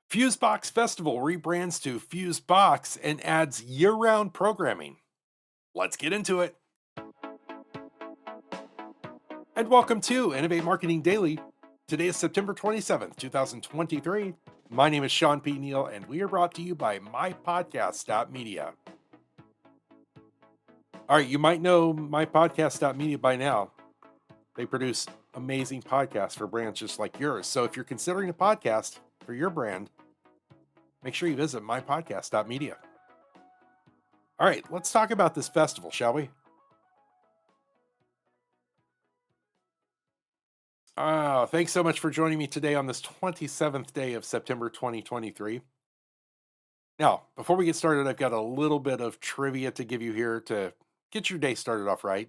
Fusebox Festival rebrands to Fusebox and adds year round programming. Let's get into it. And welcome to Innovate Marketing Daily. Today is September 27th, 2023. My name is shawnpneal, and we are brought to you by mypodcastmedia. All right, you might know mypodcast.media by now. They produce amazing podcasts for brands just like yours. So if you're considering a podcast for your brand, make sure you visit mypodcast.media. All right, let's talk about this festival, shall we? Thanks so much for joining me today on this 27th day of September 2023. Now, before we get started, I've got a little bit of trivia to give you here to get your day started off right.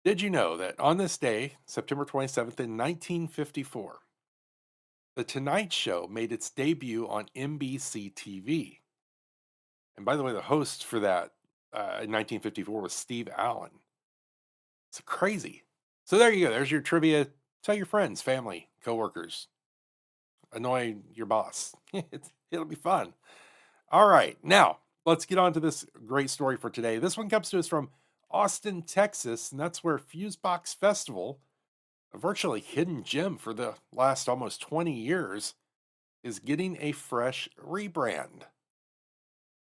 Did you know that on this day, September 27th in 1954, The Tonight Show made its debut on NBC TV? And by the way, the host for that in 1954 was Steve Allen. It's crazy. So there you go. There's your trivia. Tell your friends, family, coworkers, annoy your boss. It'll be fun. All right, now let's get on to this great story for today. This one comes to us from Austin, Texas, and that's where Fusebox Festival, a virtually hidden gem for the last almost 20 years, is getting a fresh rebrand.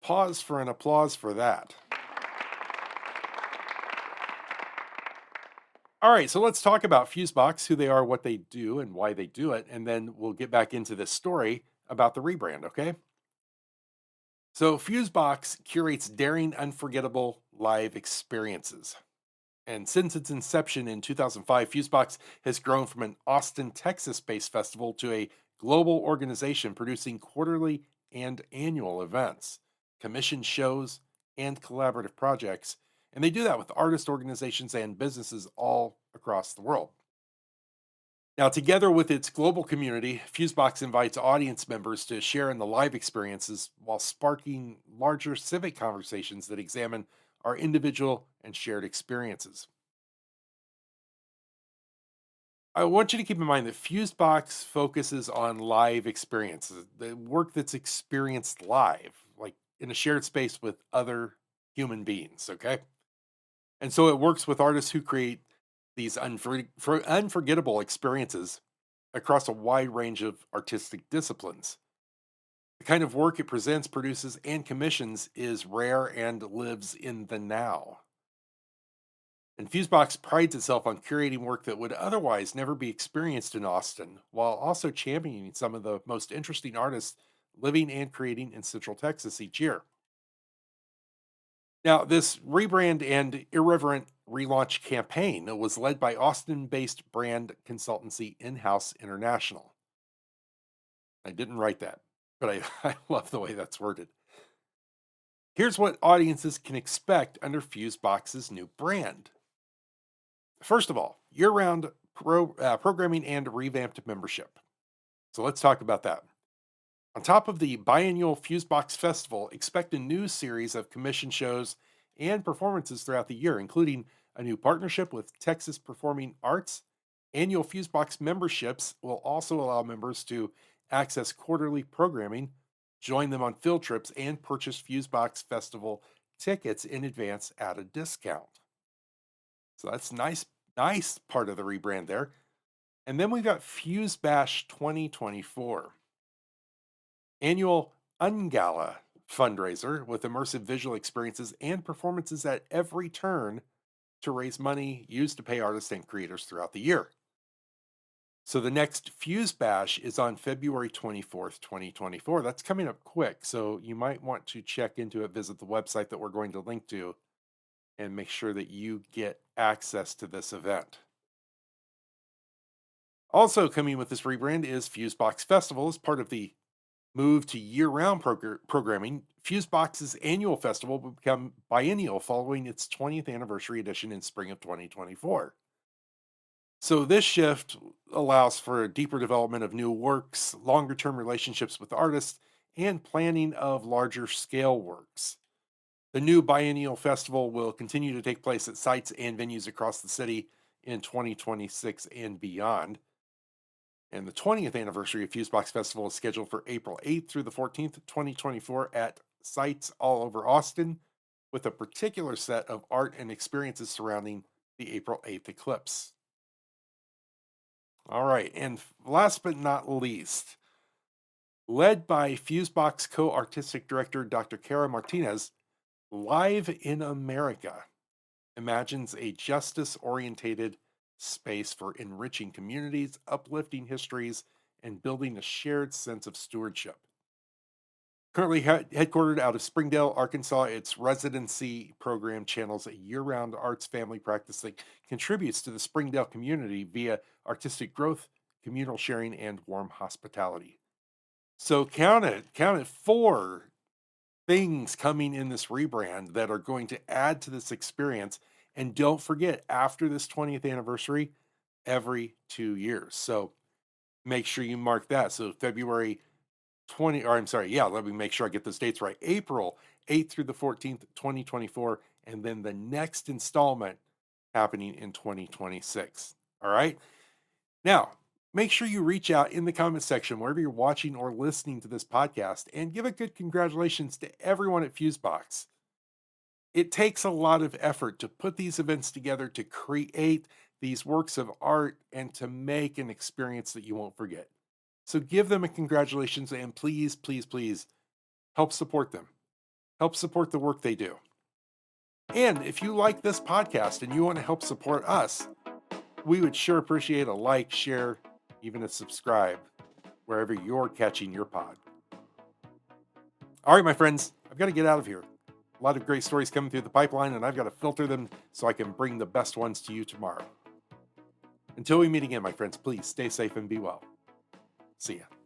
Pause for an applause for that. All right, so let's talk about Fusebox, who they are, what they do, and why they do it, and then we'll get back into this story about the rebrand, okay? So, Fusebox curates daring, unforgettable live experiences. And since its inception in 2005, Fusebox has grown from an Austin, Texas based festival to a global organization producing quarterly and annual events, commissioned shows, and collaborative projects. And they do that with artist organizations and businesses all across the world. Now, together with its global community, Fusebox invites audience members to share in the live experiences while sparking larger civic conversations that examine our individual and shared experiences. I want you to keep in mind that Fusebox focuses on live experiences, the work that's experienced live, like in a shared space with other human beings. Okay. And so it works with artists who create these unforgettable experiences across a wide range of artistic disciplines. The kind of work it presents, produces, and commissions is rare and lives in the now. And Fusebox prides itself on curating work that would otherwise never be experienced in Austin, while also championing some of the most interesting artists living and creating in Central Texas each year. Now, this rebrand and irreverent relaunch campaign was led by Austin based brand consultancy In House International. I didn't write that, but I love the way that's worded. Here's what audiences can expect under Fusebox's new brand. First of all, year round programming and revamped membership. So let's talk about that. On top of the biennial Fusebox Festival, expect a new series of commission shows and performances throughout the year, including a new partnership with Texas Performing Arts. Annual Fusebox memberships will also allow members to access quarterly programming, join them on field trips, and purchase Fusebox Festival tickets in advance at a discount. So that's nice part of the rebrand there. And then we've got Fuse Bash 2024, annual Ungala fundraiser with immersive visual experiences and performances at every turn to raise money used to pay artists and creators throughout the year. So the next Fuse Bash is on February 24th, 2024. That's coming up quick. So you might want to check into it, visit the website that we're going to link to, and make sure that you get access to this event. Also coming with this rebrand is Fusebox Festival as part of the move to year-round programming. Fusebox's annual festival will become biennial following its 20th anniversary edition in spring of 2024. So this shift allows for a deeper development of new works, longer-term relationships with artists, and planning of larger scale works. The new biennial festival will continue to take place at sites and venues across the city in 2026 and beyond. And the 20th anniversary of Fusebox Festival is scheduled for April 8th through the 14th, 2024, at sites all over Austin, with a particular set of art and experiences surrounding the April 8th eclipse. All right, and last but not least, led by Fusebox co artistic director Dr. Kara Martinez, Live in America imagines a justice orientated space for enriching communities, uplifting histories, and building a shared sense of stewardship. Currently headquartered out of Springdale, Arkansas, its residency program channels a year round arts family practice that contributes to the Springdale community via artistic growth, communal sharing, and warm hospitality. So count it, four things coming in this rebrand that are going to add to this experience. And don't forget, after this 20th anniversary, every 2 years. So make sure you mark that. So February 20, or I'm sorry, yeah, let me make sure I get those dates right. April 8th through the 14th, 2024, and then the next installment happening in 2026. All right. Now, make sure you reach out in the comment section wherever you're watching or listening to this podcast and give a good congratulations to everyone at Fusebox. It takes a lot of effort to put these events together, to create these works of art, and to make an experience that you won't forget. So give them a congratulations and please, please, please help support them. Help support the work they do. And if you like this podcast and you want to help support us, we would sure appreciate a like, share, even a subscribe, wherever you're catching your pod. All right, my friends, I've got to get out of here. A lot of great stories coming through the pipeline, and I've got to filter them so I can bring the best ones to you tomorrow. Until we meet again, my friends, please stay safe and be well. See ya.